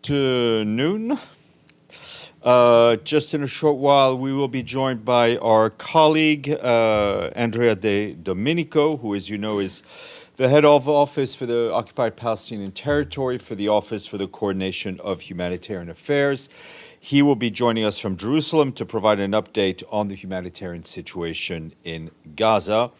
afternoon. Just in a short while, we will be joined by our colleague, Andrea De Domenico, who, as you know, is the head of office for the Occupied Palestinian Territory for the Office for the Coordination of Humanitarian Affairs. He will be joining us from Jerusalem to provide an update on the humanitarian situation in Gaza.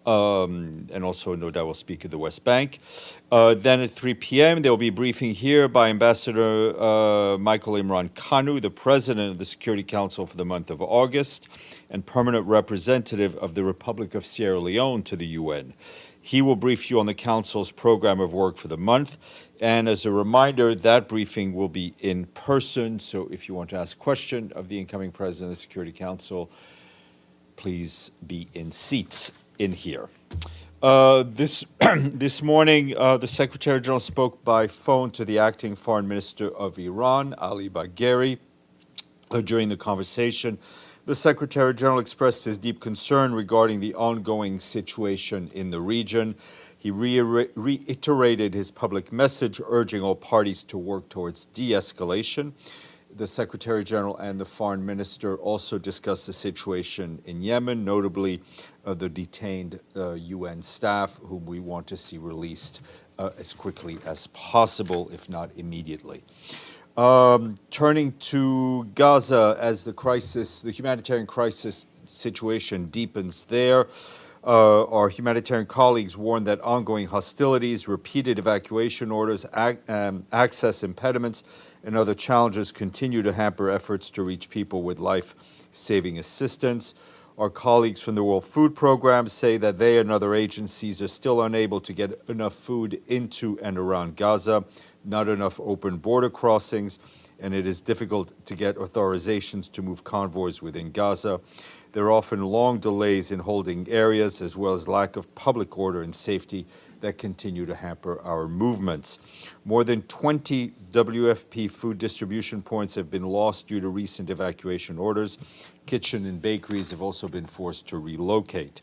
And also, no doubt, will speak of the West Bank. Then at 3 p.m., there will be a briefing here by Ambassador Michael Imran Kanu, the president of the Security Council for the month of August and permanent representative of the Republic of Sierra Leone to the UN. He will brief you on the Council's program of work for the month. And as a reminder, that briefing will be in person. So if you want to ask a question of the incoming president of the Security Council, please be in seats in here. This morning, the Secretary General spoke by phone to the acting Foreign Minister of Iran, Ali Bagheri. During the conversation, the Secretary General expressed his deep concern regarding the ongoing situation in the region. He reiterated his public message, urging all parties to work towards de-escalation. The Secretary General and the Foreign Minister also discussed the situation in Yemen, notably the detained UN staff, whom we want to see released as quickly as possible, if not immediately. Turning to Gaza, as the humanitarian crisis situation deepens there, our humanitarian colleagues warn that ongoing hostilities, repeated evacuation orders, access impediments, and other challenges continue to hamper efforts to reach people with life-saving assistance. Our colleagues from the World Food Program say that they and other agencies are still unable to get enough food into and around Gaza, not enough open border crossings, and it is difficult to get authorizations to move convoys within Gaza. There are often long delays in holding areas, as well as lack of public order and safety that continue to hamper our movements. More than 20 WFP food distribution points have been lost due to recent evacuation orders. Kitchen and bakeries have also been forced to relocate.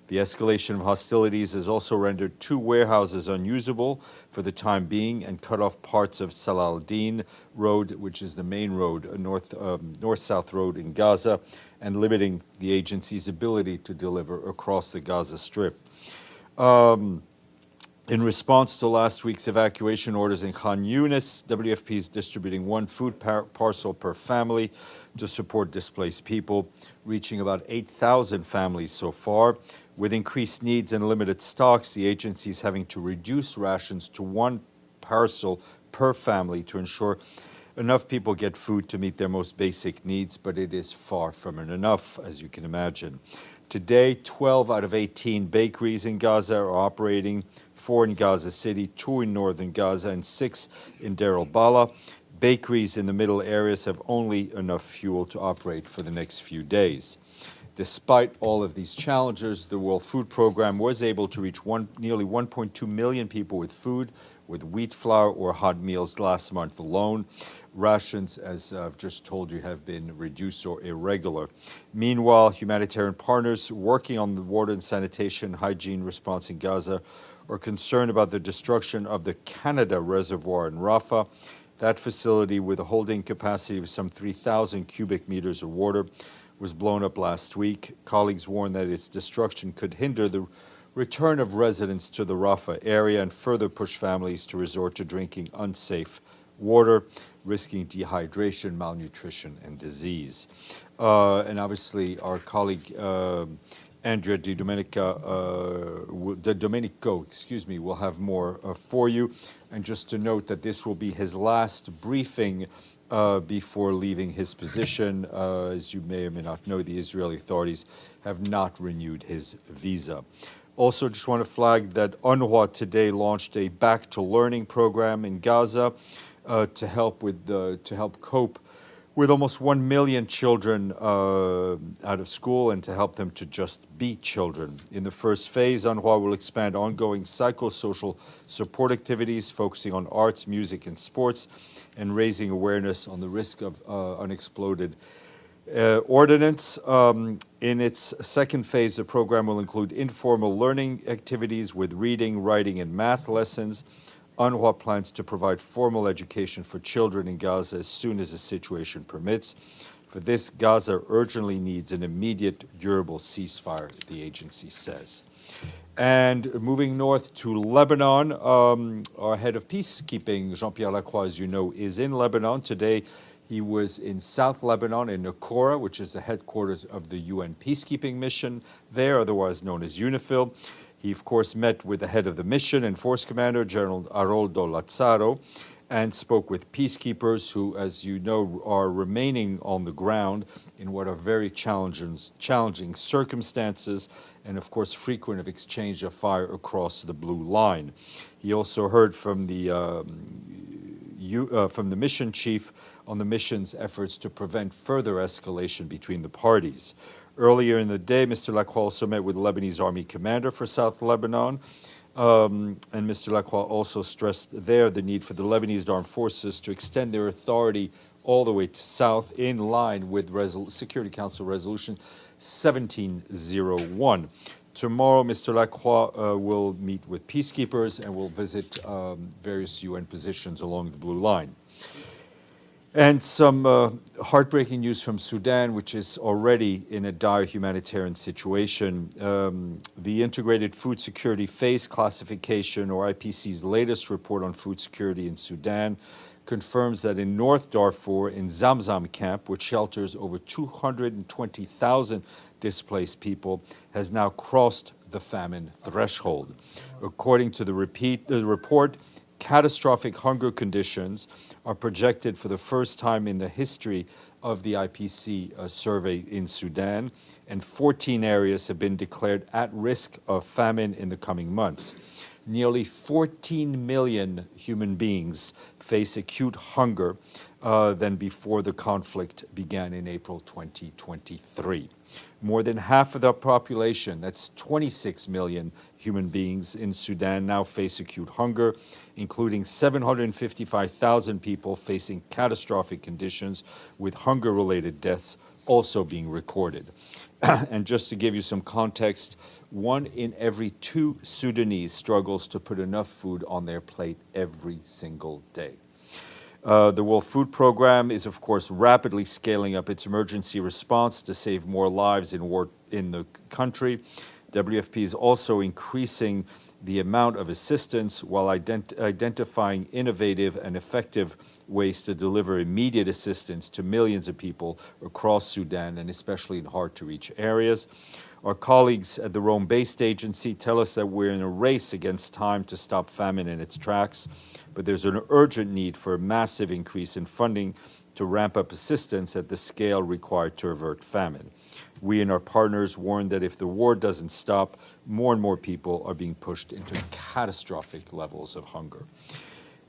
The escalation of hostilities has also rendered 2 warehouses unusable for the time being and cut off parts of Salah al-Din Road, which is the main road, north-south road in Gaza, and limiting the agency's ability to deliver across the Gaza Strip. In response to last week's evacuation orders in Khan Yunis, WFP is distributing 1 food parcel per family to support displaced people, reaching about 8,000 families so far. With increased needs and limited stocks, the agency is having to reduce rations to 1 parcel per family to ensure enough people get food to meet their most basic needs, but it is far from enough, as you can imagine. Today, 12 out of 18 bakeries in Gaza are operating, 4 in Gaza City, 2 in northern Gaza, and 6 in Deir al-Balah. Bakeries in the middle areas have only enough fuel to operate for the next few days. Despite all of these challenges, the World Food Program was able to reach nearly 1.2 million people with food, with wheat flour or hot meals last month alone. Rations, as I've just told you, have been reduced or irregular. Meanwhile, humanitarian partners working on the water and sanitation hygiene response in Gaza are concerned about the destruction of the Canada Reservoir in Rafah. That facility, with a holding capacity of some 3,000 cubic meters of water, was blown up last week. Colleagues warn that its destruction could hinder the return of residents to the Rafah area and further push families to resort to drinking unsafe water, risking dehydration, malnutrition, and disease. And obviously, our colleague Andrea De Domenico, will have more for you. And just to note that this will be his last briefing before leaving his position. As you may or may not know, the Israeli authorities have not renewed his visa. Also, just want to flag that UNRWA today launched a Back to Learning program in Gaza to help cope with almost 1 million children out of school and to help them to just be children. In the first phase, UNRWA will expand ongoing psychosocial support activities focusing on arts, music, and sports, and raising awareness on the risk of unexploded ordnance. In its second phase, the program will include informal learning activities with reading, writing, and math lessons. UNRWA plans to provide formal education for children in Gaza as soon as the situation permits. For this, Gaza urgently needs an immediate, durable ceasefire, the agency says. And moving north to Lebanon, our head of peacekeeping, Jean-Pierre Lacroix, as you know, is in Lebanon. Today, he was in South Lebanon, in Nakora, which is the headquarters of the UN peacekeeping mission there, otherwise known as UNIFIL. He, of course, met with the head of the mission and force commander, General Aroldo Lazzaro, and spoke with peacekeepers who, as you know, are remaining on the ground in what are very challenging circumstances, and of course frequent of exchange of fire across the blue line. He also heard from the mission chief on the mission's efforts to prevent further escalation between the parties. Earlier in the day, Mr. Lacroix also met with the Lebanese Army commander for South Lebanon. And Mr. Lacroix also stressed there the need for the Lebanese armed forces to extend their authority all the way to south in line with Security Council Resolution 1701. Tomorrow, Mr. Lacroix will meet with peacekeepers and will visit various UN positions along the blue line. And some heartbreaking news from Sudan, which is already in a dire humanitarian situation. The Integrated Food Security Phase Classification, or IPC's latest report on food security in Sudan, confirms that in North Darfur, in Zamzam camp, which shelters over 220,000 displaced people, has now crossed the famine threshold. According to the report, catastrophic hunger conditions are projected for the first time in the history of the IPC survey in Sudan, and 14 areas have been declared at risk of famine in the coming months. Nearly 14 million human beings face acute hunger than before the conflict began in April 2023. More than half of the population, that's 26 million human beings in Sudan, now face acute hunger, including 755,000 people facing catastrophic conditions, with hunger-related deaths also being recorded. And just to give you some context, 1 in every 2 Sudanese struggles to put enough food on their plate every single day. The World Food Program is, of course, rapidly scaling up its emergency response to save more lives in the country. WFP is also increasing the amount of assistance while identifying innovative and effective ways to deliver immediate assistance to millions of people across Sudan, and especially in hard-to-reach areas. Our colleagues at the Rome-based agency tell us that we're in a race against time to stop famine in its tracks, but there's an urgent need for a massive increase in funding to ramp up assistance at the scale required to avert famine. We and our partners warn that if the war doesn't stop, more and more people are being pushed into catastrophic levels of hunger.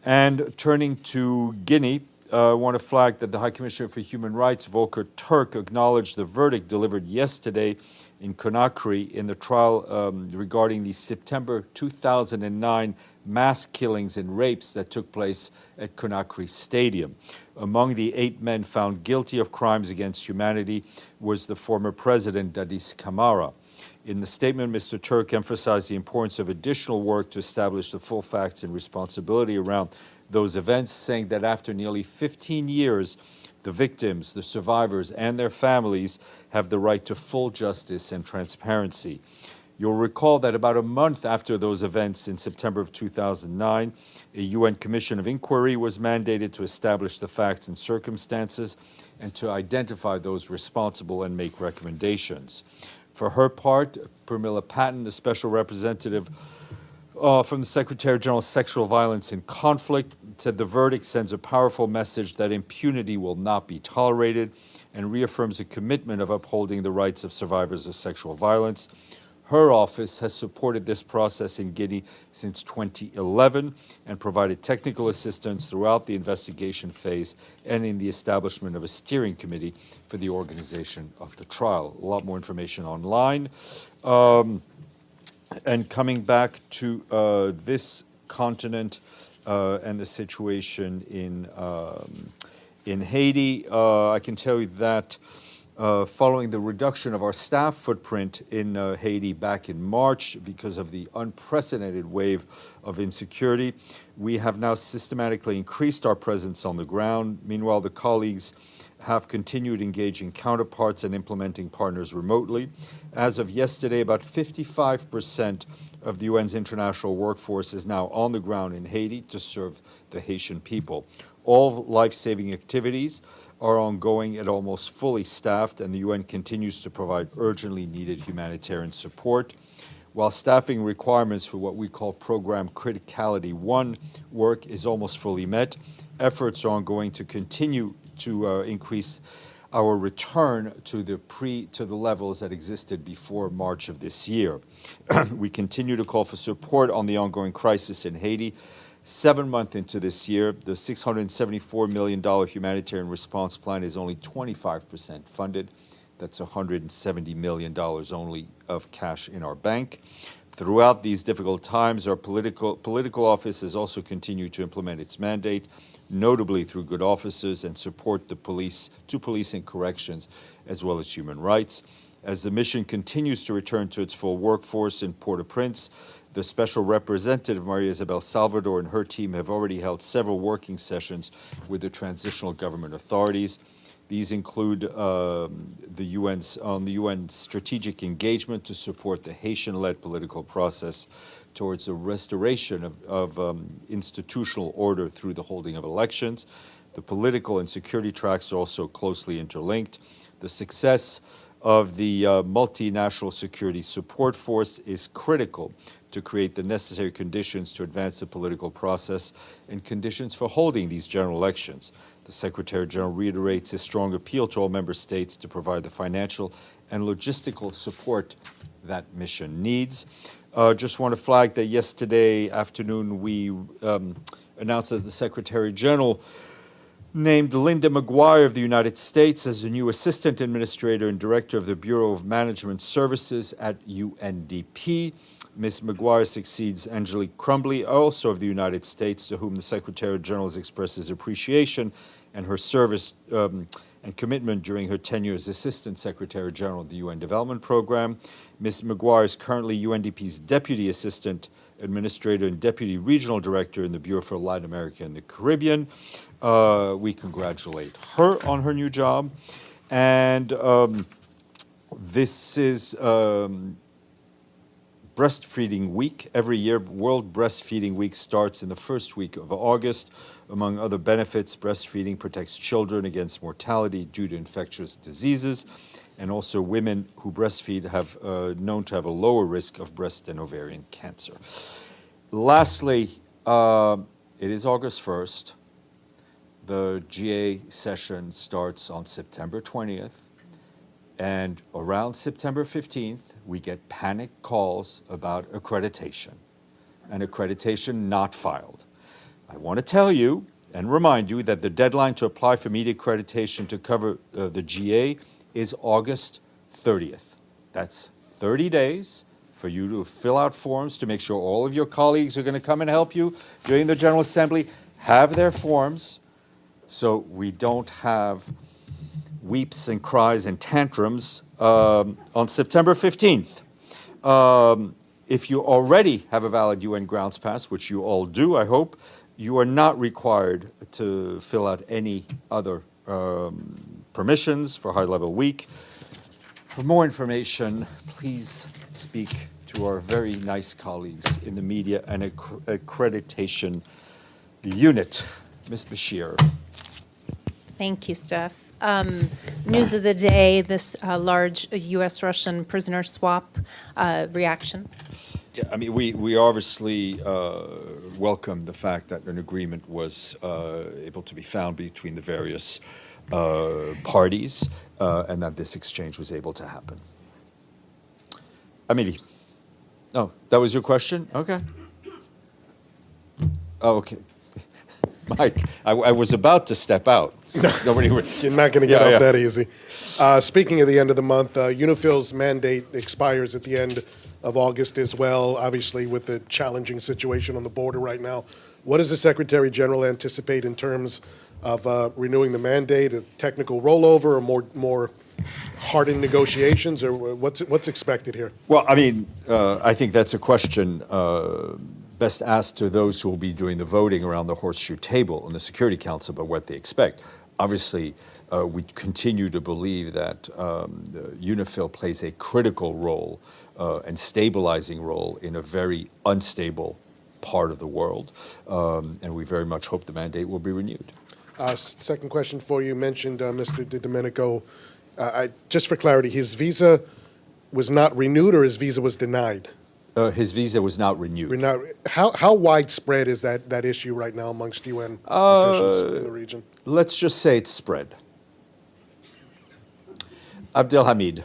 And turning to Guinea, I want to flag that the High Commissioner for Human Rights, Volker Turk, acknowledged the verdict delivered yesterday in Conakry in the trial regarding the September 2009 mass killings and rapes that took place at Conakry Stadium. Among the 8 men found guilty of crimes against humanity was the former president, Dadis Camara. In the statement, Mr. Turk emphasized the importance of additional work to establish the full facts and responsibility around those events, saying that after nearly 15 years, the victims, the survivors, and their families have the right to full justice and transparency. You'll recall that about a month after those events in September of 2009, a UN Commission of Inquiry was mandated to establish the facts and circumstances and to identify those responsible and make recommendations. For her part, Pramila Patten, the special representative from the Secretary General of Sexual Violence in Conflict, said the verdict sends a powerful message that impunity will not be tolerated and reaffirms a commitment of upholding the rights of survivors of sexual violence. Her office has supported this process in Guinea since 2011 and provided technical assistance throughout the investigation phase and in the establishment of a steering committee for the organization of the trial. A lot more information online. And coming back to this continent and the situation in Haiti, I can tell you that following the reduction of our staff footprint in Haiti back in March because of the unprecedented wave of insecurity, we have now systematically increased our presence on the ground. Meanwhile, the colleagues have continued engaging counterparts and implementing partners remotely. As of yesterday, about 55% of the UN's international workforce is now on the ground in Haiti to serve the Haitian people. All life-saving activities are ongoing and almost fully staffed, and the UN continues to provide urgently needed humanitarian support. While staffing requirements for what we call Program Criticality 1 work is almost fully met, efforts are ongoing to continue to increase our return to the levels that existed before March of this year. We continue to call for support on the ongoing crisis in Haiti. 7 months into this year, the $674 million humanitarian response plan is only 25% funded. That's $170 million only of cash in our bank. Throughout these difficult times, our political office has also continued to implement its mandate, notably through good officers and support the police and corrections, as well as human rights. As the mission continues to return to its full workforce in Port-au-Prince, the Special Representative Maria Isabel Salvador and her team have already held several working sessions with the transitional government authorities. These include the UN's strategic engagement to support the Haitian-led political process towards the restoration of institutional order through the holding of elections. The political and security tracks are also closely interlinked. The success of the multinational security support force is critical to create the necessary conditions to advance the political process and conditions for holding these general elections. The Secretary General reiterates his strong appeal to all member states to provide the financial and logistical support that mission needs. Just want to flag that yesterday afternoon we announced that the Secretary General named Linda McGuire of the United States as the new Assistant Administrator and Director of the Bureau of Management Services at UNDP. Ms. McGuire succeeds Angelique Crumbly, also of the United States, to whom the Secretary General has expressed his appreciation and her service and commitment during her tenure as Assistant Secretary General of the UN Development Program. Ms. McGuire is currently UNDP's Deputy Assistant Administrator and Deputy Regional Director in the Bureau for Latin America and the Caribbean. We congratulate her on her new job. And this is Breastfeeding Week. Every year, World Breastfeeding Week starts in the first week of August. Among other benefits, breastfeeding protects children against mortality due to infectious diseases, and also women who breastfeed have known to have a lower risk of breast and ovarian cancer. Lastly, it is August 1st. The GA session starts on September 20th. And around September 15th, we get panic calls about accreditation, and accreditation not filed. I want to tell you and remind you that the deadline to apply for media accreditation to cover the GA is August 30th. That's 30 days for you to fill out forms to make sure all of your colleagues who are going to come and help you during the General Assembly have their forms, so we don't have weeps and cries and tantrums on September 15th. If you already have a valid UN grounds pass, which you all do, I hope, you are not required to fill out any other permissions for high-level week. For more information, please speak to our very nice colleagues in the Media and Accreditation Unit. Ms. Bashir. Thank you, Steph. News of the day, this large U.S.-Russian prisoner swap reaction. Yeah, I mean, we obviously welcome the fact that an agreement was able to be found between the various parties and that this exchange was able to happen. Amélie. Oh, that was your question? Okay. Oh, okay. Mike, I was about to step out. So nobody would. You're not going to get out that easy. Speaking of the end of the month, UNIFIL's mandate expires at the end of August as well, obviously with the challenging situation on the border right now. What does the Secretary General anticipate in terms of renewing the mandate, a technical rollover, or more hardened negotiations, or what's expected here? Well, I mean, I think that's a question best asked to those who will be doing the voting around the horseshoe table in the Security Council about what they expect. Obviously, we continue to believe that UNIFIL plays a critical role and stabilizing role in a very unstable part of the world, and we very much hope the mandate will be renewed. Second question for you. You mentioned Mr. DiDomenico. Just for clarity, his visa was not renewed, or his visa was denied? His visa was not renewed. How widespread is that issue right now amongst UN officials in the region? Let's just say it's spread. Abdelhamid.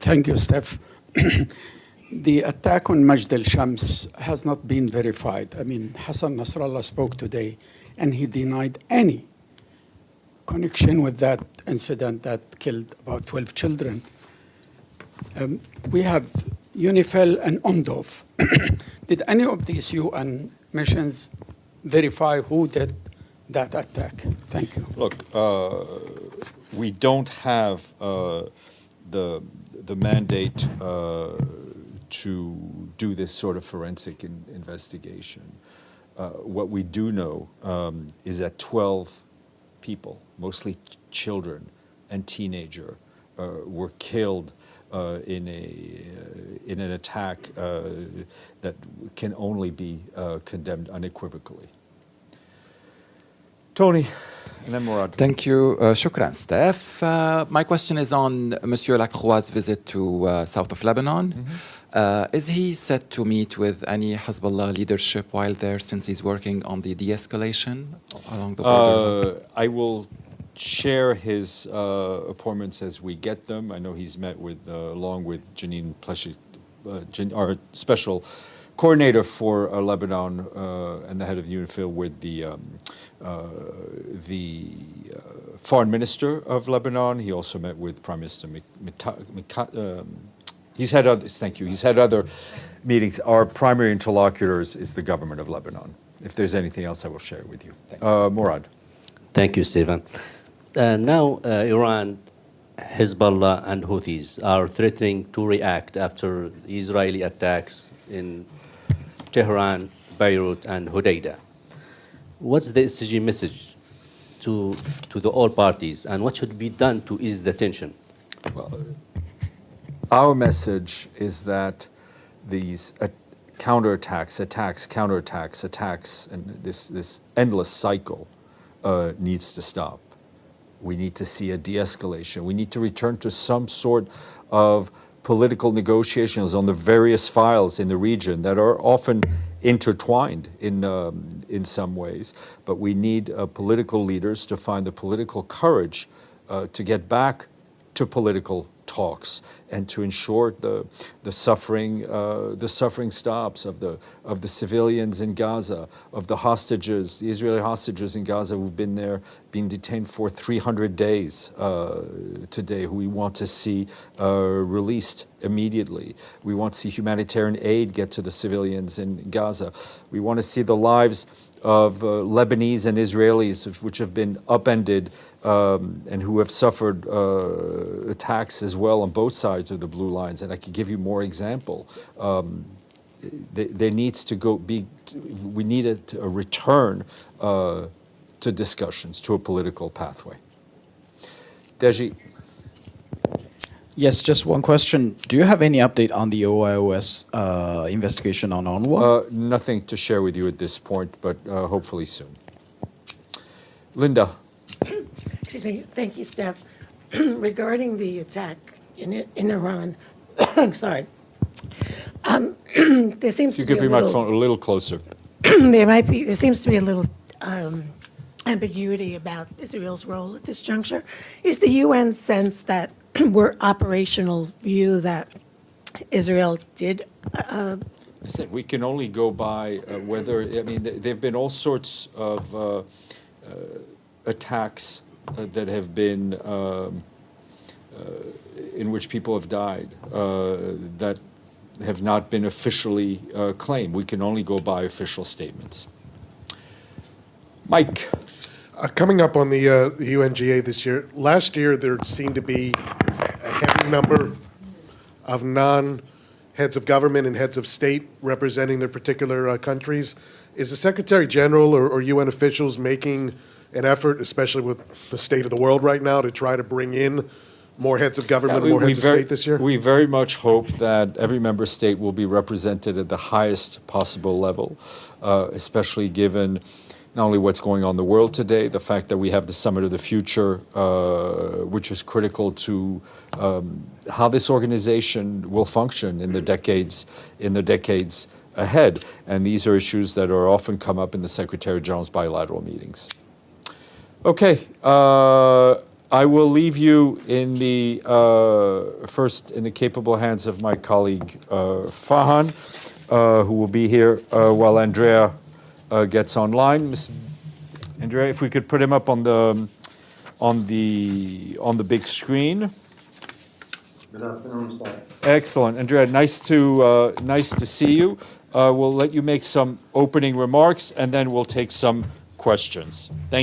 Thank you, Steph. The attack on Majd al-Shams has not been verified. I mean, Hassan Nasrallah spoke today, and he denied any connection with that incident that killed about 12 children. We have UNIFIL and UNDOF. Did any of these UN missions verify who did that attack? Thank you. Look, we don't have the mandate to do this sort of forensic investigation. What we do know is that 12 people, mostly children and teenagers, were killed in an attack that can only be condemned unequivocally. Tony, and then Murad. Thank you. Shukran, Steph. My question is on Monsieur Lacroix's visit to south of Lebanon. Is he set to meet with any Hezbollah leadership while there, since he's working on the de-escalation along the border? I will share his appointments as we get them. I know he's met with, along with Janine Pleshy, our special coordinator for Lebanon and the head of UNIFIL, with the foreign minister of Lebanon. He also met with Prime Minister he's had others. Thank you. He's had other meetings. Our primary interlocutors is the government of Lebanon. If there's anything else, I will share it with you. Murad. Thank you, Stephen. Now, Iran, Hezbollah, and Houthis are threatening to react after the Israeli attacks in Tehran, Beirut, and Hodeidah. What's the SCG message to the all parties, and what should be done to ease the tension? Well, our message is that these counterattacks, and this endless cycle needs to stop. We need to see a de-escalation. We need to return to some sort of political negotiations on the various files in the region that are often intertwined in some ways. But we need political leaders to find the political courage to get back to political talks and to ensure the suffering stops of the civilians in Gaza, of the hostages, the Israeli hostages in Gaza who've been there, being detained for 300 days today, who we want to see released immediately. We want to see humanitarian aid get to the civilians in Gaza. We want to see the lives of Lebanese and Israelis which have been upended and who have suffered attacks as well on both sides of the blue lines. And I could give you more example. There needs to we need a return to discussions, to a political pathway. Deji. Yes, just one question. Do you have any update on the OIOS investigation on UNRWA? Nothing to share with you at this point, but hopefully soon. Linda. Excuse me. Thank you, Steph. Regarding the attack in Iran, I'm sorry. There seems You to be give a your little, microphone a little closer. there seems to be a little ambiguity about Israel's role at this juncture. Is the UN sense that we're operational view that Israel did? I said we can only go by whether, I mean, there have been all sorts of attacks that have been, in which people have died, that have not been officially claimed. We can only go by official statements. Mike. Coming up on the UNGA this year, last year there seemed to be a heavy number of non-heads of government and heads of state representing their particular countries. Is the Secretary General or UN officials making an effort, especially with the state of the world right now, to try to bring in more heads of government, more heads of state this year? We very much hope that every member state will be represented at the highest possible level, especially given not only what's going on in the world today, the fact that we have the Summit of the Future, which is critical to how this organization will function in the decades ahead. And these are issues that are often come up in the Secretary General's bilateral meetings. Okay, I will leave you in the first in the capable hands of my colleague Fahan, who will be here while Andrea gets online. Ms. Andrea, if we could put him up on the big screen. Good afternoon, sir. Excellent, Andrea. Nice to see you. We'll let you make some opening remarks, and then we'll take some questions. Thank you.